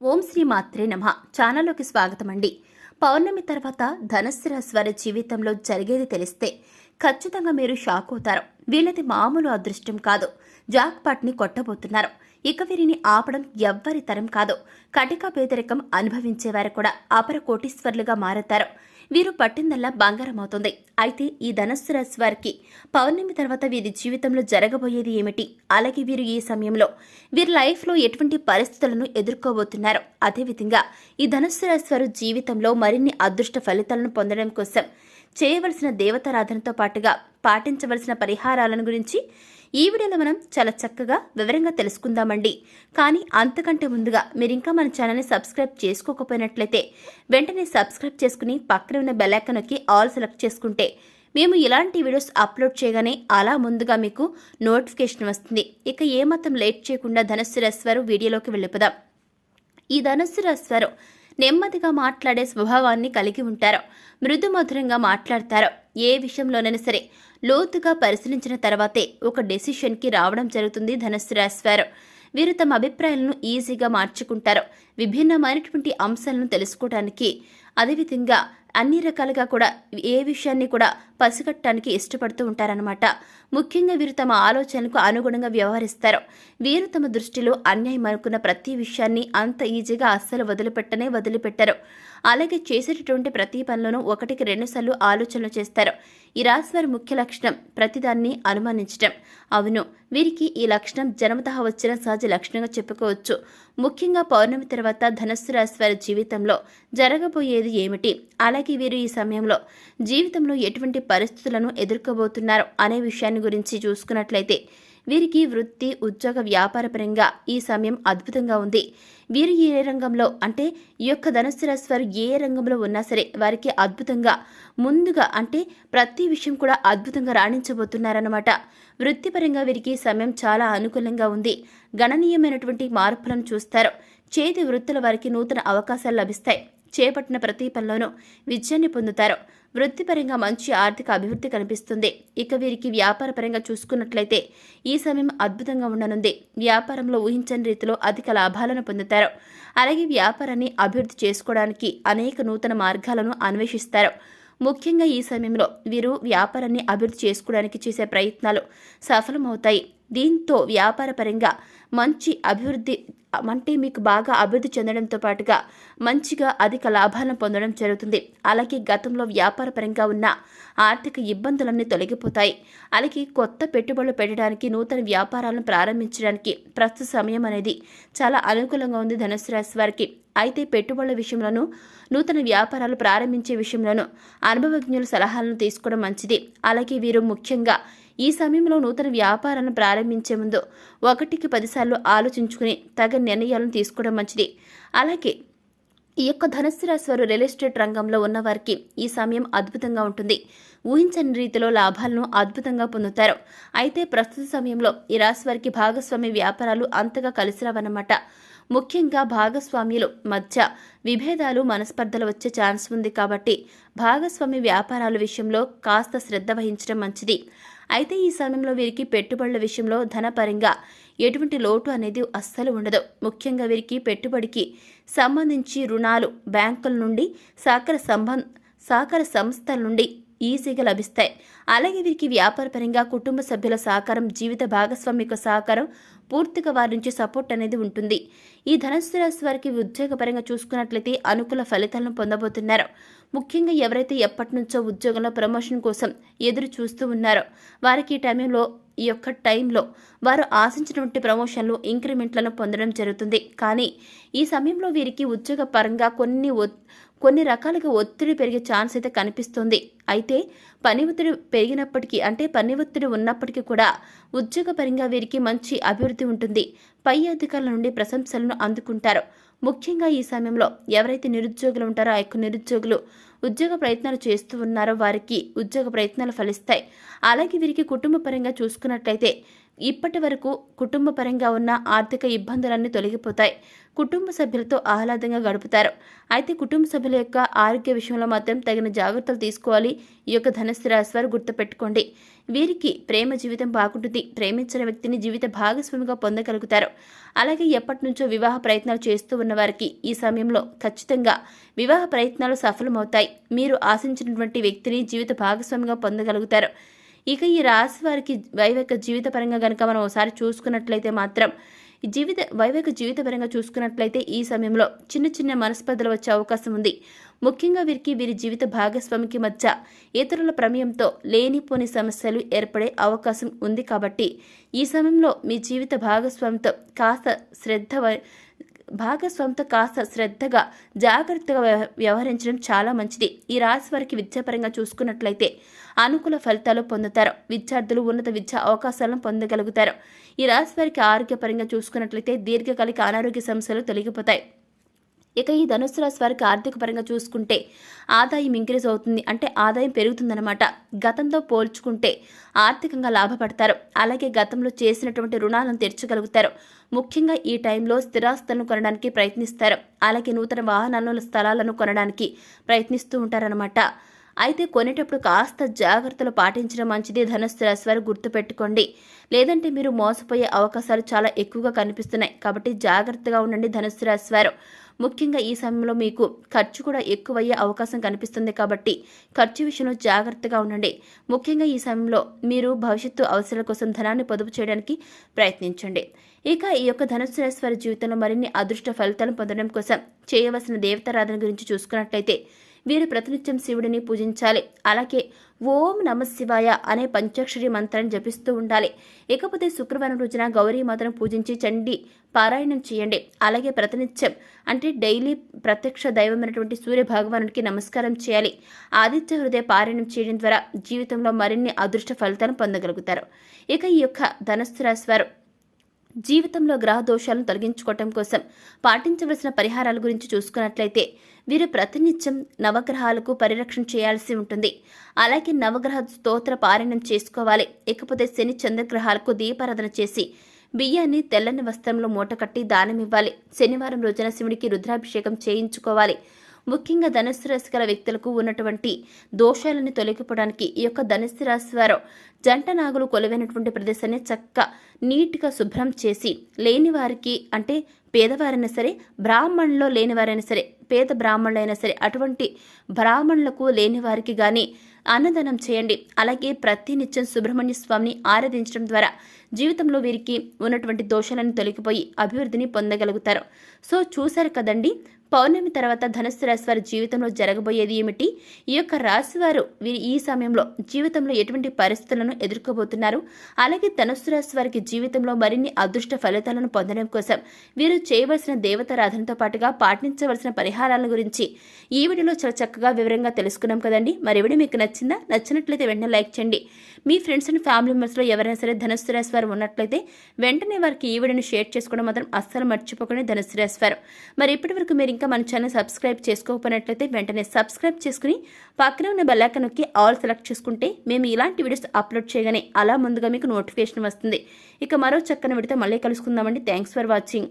ఓం శ్రీ మాత్రే నమః. ఛానల్లోకి స్వాగతం అండి. పౌర్ణమి తర్వాత ధనస్సు రాశి వారి జీవితంలో జరిగేది తెలిస్తే ఖచ్చితంగా మీరు షాక్ అవుతారు. వీళ్ళది మామూలు అదృష్టం కాదు, జాక్పాట్ని కొట్టబోతున్నారు. ఇక వీరిని ఆపడం ఎవ్వరి తరం కాదు. కటిక పేదరికం అనుభవించేవారు కూడా అపర కోటీశ్వర్లుగా మారతారు. వీరు పట్టిందల్లా బంగారం అవుతుంది. అయితే ఈ ధనస్సు రాశి వారికి పౌర్ణమి తర్వాత వీరి జీవితంలో జరగబోయేది ఏమిటి, అలాగే వీరు ఈ సమయంలో వీరి లైఫ్లో ఎటువంటి పరిస్థితులను ఎదుర్కోబోతున్నారు, అదేవిధంగా ఈ ధనస్సు రాశి వారు జీవితంలో మరిన్ని అదృష్ట ఫలితాలను పొందడం కోసం చేయవలసిన దేవతారాధనతో పాటుగా పాటించవలసిన పరిహారాలను గురించి ఈ వీడియోలో మనం చాలా చక్కగా వివరంగా తెలుసుకుందామండి. కానీ అంతకంటే ముందుగా మీరు ఇంకా మన ఛానల్ని సబ్స్క్రైబ్ చేసుకోకపోయినట్లయితే వెంటనే సబ్స్క్రైబ్ చేసుకుని పక్కన ఉన్న బెల్ ఐకాన్ నొక్కి ఆల్ సెలెక్ట్ చేసుకుంటే మేము ఇలాంటి వీడియోస్ అప్లోడ్ చేయగానే అలా ముందుగా మీకు నోటిఫికేషన్ వస్తుంది. ఇక ఏమాత్రం లేట్ చేయకుండా ధనస్సు రాశి వారు వీడియోలోకి వెళ్ళిపోదాం. ఈ ధనస్సు రాశి వారు నెమ్మదిగా మాట్లాడే స్వభావాన్ని కలిగి ఉంటారు. మృదు మధురంగా మాట్లాడతారు. ఏ విషయంలోనైనా సరే లోతుగా పరిశీలించిన తర్వాతే ఒక డెసిషన్కి రావడం జరుగుతుంది ధనస్సు రాశి వారు. వీరు తమ అభిప్రాయాలను ఈజీగా మార్చుకుంటారు. విభిన్నమైనటువంటి అంశాలను తెలుసుకోవడానికి, అదేవిధంగా అన్ని రకాలుగా కూడా ఏ విషయాన్ని కూడా పసిగట్టడానికి ఇష్టపడుతూ ఉంటారనమాట. ముఖ్యంగా వీరు తమ ఆలోచనలకు అనుగుణంగా వ్యవహరిస్తారు. వీరు తమ దృష్టిలో అన్యాయం అనుకున్న ప్రతి విషయాన్ని అంత ఈజీగా అస్సలు వదిలిపెట్టరు. అలాగే చేసేటటువంటి ప్రతి పనిలోనూ 1కి 2 సార్లు ఆలోచనలు చేస్తారు. ఈ రాశి వారి ముఖ్య లక్షణం ప్రతిదాన్ని అనుమానించడం. అవును, వీరికి ఈ లక్షణం జన్మతః వచ్చిన సహజ లక్షణంగా చెప్పుకోవచ్చు. ముఖ్యంగా పౌర్ణమి తర్వాత ధనస్సు రాశి వారి జీవితంలో జరగబోయేది ఏమిటి, అలాగే వీరు ఈ సమయంలో జీవితంలో ఎటువంటి పరిస్థితులను ఎదుర్కోబోతున్నారు అనే విషయాన్ని గురించి చూసుకున్నట్లయితే వీరికి వృత్తి, ఉద్యోగ, వ్యాపారపరంగా ఈ సమయం అద్భుతంగా ఉంది. వీరు ఏ రంగంలో అంటే ఈ యొక్క ధనస్సు రాశి వారు ఏ రంగంలో ఉన్నా సరే వారికి అద్భుతంగా ముందుగా అంటే ప్రతి విషయం కూడా అద్భుతంగా రాణించబోతున్నారన్నమాట. వృత్తిపరంగా వీరికి సమయం చాలా అనుకూలంగా ఉంది. గణనీయమైనటువంటి మార్పులను చూస్తారు. చేతి వృత్తుల వారికి నూతన అవకాశాలు లభిస్తాయి. చేపట్టిన ప్రతి పనిలోనూ విజయాన్ని పొందుతారు. వృత్తిపరంగా మంచి ఆర్థిక అభివృద్ధి కనిపిస్తుంది. ఇక వీరికి వ్యాపారపరంగా చూసుకున్నట్లయితే ఈ సమయం అద్భుతంగా ఉండనుంది. వ్యాపారంలో ఊహించని రీతిలో అధిక లాభాలను పొందుతారు. అలాగే వ్యాపారాన్ని అభివృద్ధి చేసుకోవడానికి అనేక నూతన మార్గాలను అన్వేషిస్తారు. ముఖ్యంగా ఈ సమయంలో వీరు వ్యాపారాన్ని అభివృద్ధి చేసుకోవడానికి చేసే ప్రయత్నాలు సఫలమవుతాయి. దీంతో వ్యాపారపరంగా మంచి అభివృద్ధి అంటే మీకు బాగా అభివృద్ధి చెందడంతో పాటుగా మంచిగా అధిక లాభాలను పొందడం జరుగుతుంది. అలాగే గతంలో వ్యాపారపరంగా ఉన్న ఆర్థిక ఇబ్బందులన్నీ తొలగిపోతాయి. అలాగే కొత్త పెట్టుబడులు పెట్టడానికి, నూతన వ్యాపారాలను ప్రారంభించడానికి ప్రస్తుత సమయం అనేది చాలా అనుకూలంగా ఉంది ధనుస్సు రాశి వారికి. అయితే పెట్టుబడుల విషయంలోనూ, నూతన వ్యాపారాలు ప్రారంభించే విషయంలోనూ అనుభవజ్ఞుల సలహాలను తీసుకోవడం మంచిది. అలాగే వీరు ముఖ్యంగా ఈ సమయంలో నూతన వ్యాపారాలను ప్రారంభించే ముందు 1కి 10 సార్లు ఆలోచించుకుని తగిన నిర్ణయాలను తీసుకోవడం మంచిది. అలాగే ఈ యొక్క ధనస్సు రాశి వారు రియల్ ఎస్టేట్ రంగంలో ఉన్నవారికి ఈ సమయం అద్భుతంగా ఉంటుంది. ఊహించని రీతిలో లాభాలను అద్భుతంగా పొందుతారు. అయితే ప్రస్తుత సమయంలో ఈ రాశి వారికి భాగస్వామి వ్యాపారాలు అంతగా కలిసిరావన్నమాట. ముఖ్యంగా భాగస్వామ్యుల మధ్య విభేదాలు, మనస్పర్ధలు వచ్చే ఛాన్స్ ఉంది. కాబట్టి భాగస్వామి వ్యాపారాల విషయంలో కాస్త శ్రద్ధ వహించడం మంచిది. అయితే ఈ సమయంలో వీరికి పెట్టుబడుల విషయంలో ధనపరంగా ఎటువంటి లోటు అనేది అస్సలు ఉండదు. ముఖ్యంగా వీరికి పెట్టుబడికి సంబంధించి రుణాలు బ్యాంకుల నుండి, సహకార సంస్థల నుండి ఈజీగా లభిస్తాయి. అలాగే వీరికి వ్యాపారపరంగా కుటుంబ సభ్యుల సహకారం, జీవిత భాగస్వామిక సహకారం పూర్తిగా వారి నుంచి సపోర్ట్ అనేది ఉంటుంది. ఈ ధనస్సు రాశి వారికి ఉద్యోగపరంగా చూసుకున్నట్లయితే అనుకూల ఫలితాలను పొందబోతున్నారు. ముఖ్యంగా ఎవరైతే ఎప్పటి నుంచో ఉద్యోగంలో ప్రమోషన్ కోసం ఎదురు చూస్తూ ఉన్నారో వారికి ఈ యొక్క టైంలో వారు ఆశించినటువంటి ప్రమోషన్లు, ఇంక్రిమెంట్లను పొందడం జరుగుతుంది. కానీ ఈ సమయంలో వీరికి ఉద్యోగ పరంగా కొన్ని రకాలుగా ఒత్తిడి పెరిగే ఛాన్స్ అయితే కనిపిస్తుంది. అయితే పని ఒత్తిడి ఉన్నప్పటికీ కూడా ఉద్యోగపరంగా వీరికి మంచి అభివృద్ధి ఉంటుంది. పై అధికారుల నుండి ప్రశంసలను అందుకుంటారు. ముఖ్యంగా ఈ సమయంలో ఎవరైతే నిరుద్యోగులు ఉంటారో ఆ యొక్క నిరుద్యోగులు ఉద్యోగ ప్రయత్నాలు చేస్తూ ఉన్నారో వారికి ఉద్యోగ ప్రయత్నాలు ఫలిస్తాయి. అలాగే వీరికి కుటుంబ పరంగా చూసుకున్నట్లయితే ఇప్పటి వరకు కుటుంబ పరంగా ఉన్న ఆర్థిక ఇబ్బందులన్నీ తొలగిపోతాయి. కుటుంబ సభ్యులతో ఆహ్లాదంగా గడుపుతారు. అయితే కుటుంబ సభ్యుల యొక్క ఆరోగ్య విషయంలో మాత్రం తగిన జాగ్రత్తలు తీసుకోవాలి. ఈ యొక్క ధనుస్సు రాశి వారు గుర్తుపెట్టుకోండి. వీరికి ప్రేమ జీవితం బాగుంటుంది. ప్రేమించిన వ్యక్తిని జీవిత భాగస్వామిగా పొందగలుగుతారు. అలాగే ఎప్పటి నుంచో వివాహ ప్రయత్నాలు చేస్తూ ఉన్న వారికి ఈ సమయంలో ఖచ్చితంగా వివాహ ప్రయత్నాలు సఫలమవుతాయి. మీరు ఆశించినటువంటి వ్యక్తిని జీవిత భాగస్వామిగా పొందగలుగుతారు. ఇక ఈ రాశి వారికి వైవాహిక జీవిత పరంగా కనుక మనం ఒకసారి చూసుకున్నట్లయితే మాత్రం వైవాహిక జీవిత పరంగా చూసుకున్నట్లయితే ఈ సమయంలో చిన్న చిన్న మనస్పర్ధలు వచ్చే అవకాశం ఉంది. ముఖ్యంగా వీరికి వీరి జీవిత భాగస్వామికి మధ్య ఇతరుల ప్రమేయంతో లేనిపోని సమస్యలు ఏర్పడే అవకాశం ఉంది. కాబట్టి ఈ సమయంలో మీ జీవిత భాగస్వామితో కాస్త శ్రద్ధగా జాగ్రత్తగా వ్యవహరించడం చాలా మంచిది. ఈ రాశి వారికి విద్యాపరంగా చూసుకున్నట్లయితే అనుకూల ఫలితాలు పొందుతారు. విద్యార్థులు ఉన్నత విద్యా అవకాశాలను పొందగలుగుతారు. ఈ రాశి వారికి ఆరోగ్యపరంగా చూసుకున్నట్లయితే దీర్ఘకాలిక అనారోగ్య సమస్యలు తొలగిపోతాయి. ఇక ఈ ధనుస్సు రాశి వారికి ఆర్థిక పరంగా చూసుకుంటే ఆదాయం ఇంక్రీజ్ అవుతుంది. అంటే ఆదాయం పెరుగుతుందన్నమాట. గతంతో పోల్చుకుంటే ఆర్థికంగా లాభపడతారు. అలాగే గతంలో చేసినటువంటి రుణాలను తీర్చగలుగుతారు. ముఖ్యంగా ఈ టైంలో స్థిరాస్తులను కొనడానికి ప్రయత్నిస్తారు. అలాగే నూతన వాహనాలను స్థలాలను కొనడానికి ప్రయత్నిస్తూ ఉంటారన్నమాట. అయితే కొనేటప్పుడు కాస్త జాగ్రత్తలు పాటించడం మంచిది. ధనుస్సు రాశి వారు గుర్తుపెట్టుకోండి. లేదంటే మీరు మోసపోయే అవకాశాలు చాలా ఎక్కువగా కనిపిస్తున్నాయి. కాబట్టి జాగ్రత్తగా ఉండండి ధనుస్సు రాశి వారు. ముఖ్యంగా ఈ సమయంలో మీకు ఖర్చు కూడా ఎక్కువయ్యే అవకాశం కనిపిస్తుంది. కాబట్టి ఖర్చు విషయంలో జాగ్రత్తగా ఉండండి. ముఖ్యంగా ఈ సమయంలో మీరు భవిష్యత్తు అవసరాల కోసం ధనాన్ని పొదుపు చేయడానికి ప్రయత్నించండి. ఇక ఈ యొక్క ధనుస్సు రాశి వారి జీవితంలో మరిన్ని అదృష్ట ఫలితాలను పొందడం కోసం చేయవలసిన దేవతారాధన గురించి చూసుకున్నట్లయితే వీరు ప్రతినిత్యం శివుడిని పూజించాలి. అలాగే ఓం నమ శివాయ అనే పంచాక్షరి మంత్రాన్ని జపిస్తూ ఉండాలి. ఇకపోతే శుక్రవారం రోజున గౌరీమాతను పూజించి చండీ పారాయణం చేయండి. అలాగే ప్రతినిత్యం అంటే డైలీ ప్రత్యక్ష దైవమైనటువంటి సూర్య భగవానుడికి నమస్కారం చేయాలి. ఆదిత్య హృదయ పారాయణం చేయడం ద్వారా జీవితంలో మరిన్ని అదృష్ట ఫలితాలను పొందగలుగుతారు. ఇక ఈ యొక్క ధనుస్సు రాశి వారు జీవితంలో గ్రహ దోషాలను తొలగించుకోవటం కోసం పాటించవలసిన పరిహారాల గురించి చూసుకున్నట్లయితే వీరు ప్రతినిత్యం నవగ్రహాలకు పరిరక్షణ చేయాల్సి ఉంటుంది. అలాగే నవగ్రహ స్తోత్ర పారాయణం చేసుకోవాలి. ఇకపోతే శని చంద్రగ్రహాలకు దీపారాధన చేసి బియ్యాన్ని తెల్లని వస్త్రంలో మూటకట్టి దానమివ్వాలి. శనివారం రోజున శివుడికి రుద్రాభిషేకం చేయించుకోవాలి. ముఖ్యంగా ధనుస్సు రాశి గల వ్యక్తులకు ఉన్నటువంటి దోషాలను తొలగిపోవడానికి ఈ యొక్క ధనుస్సు రాశి వారు జంట నాగులు కొలువైనటువంటి ప్రదేశాన్ని చక్కగా నీట్గా శుభ్రం చేసి లేని వారికి అంటే పేదవారైనా సరే బ్రాహ్మణుల్లో లేనివారైనా సరే పేద బ్రాహ్మణులైనా సరే అటువంటి బ్రాహ్మణులకు లేని వారికి కానీ అన్నదానం చేయండి. అలాగే ప్రతి నిత్యం సుబ్రహ్మణ్య స్వామిని ఆరాధించడం ద్వారా జీవితంలో వీరికి ఉన్నటువంటి దోషాలను తొలగిపోయి అభివృద్ధిని పొందగలుగుతారు. సో చూశారు కదండి, పౌర్ణమి తర్వాత ధనుస్సు రాశి వారి జీవితంలో జరగబోయేది ఏమిటి, ఈ యొక్క రాశి వారు వీరి ఈ సమయంలో జీవితంలో ఎటువంటి పరిస్థితులను ఎదుర్కోబోతున్నారు, అలాగే ధనుస్సు రాశి వారికి జీవితంలో మరిన్ని అదృష్ట ఫలితాలను పొందడం కోసం వీరు చేయవలసిన దేవతారాధనతో పాటుగా పాటించవలసిన పరిహారాల గురించి ఈ వీడియోలో చాలా చక్కగా వివరంగా తెలుసుకున్నాం కదండి. మరి వీడియో మీకు నచ్చిందా? నచ్చినట్లయితే వెంటనే లైక్ చేయండి. మీ ఫ్రెండ్స్ అండ్ ఫ్యామిలీ మెంబర్స్లో ఎవరైనా సరే ధనుస్సు రాశి వారు ఉన్నట్లయితే వెంటనే వారికి ఈ వీడియోని షేర్ చేసుకోవడం మాత్రం అస్సలు మర్చిపోకండి ధనుస్సు రాశి వారు. మరి ఇప్పటి వరకు మీరు ఇంకా మన ఛానల్ సబ్స్క్రైబ్ చేసుకోకపోయినట్లయితే వెంటనే సబ్స్క్రైబ్ చేసుకుని పక్కనే ఉన్న బెల్ ఐకాన్ నొక్కి ఆల్ సెలెక్ట్ చేసుకుంటే మేము ఇలాంటి వీడియోస్ అప్లోడ్ చేయగానే అలా ముందుగా మీకు నోటిఫికేషన్ వస్తుంది. ఇక మరో చక్కని వీడియోతో మళ్ళీ కలుసుకుందామండి. Thanks for watching.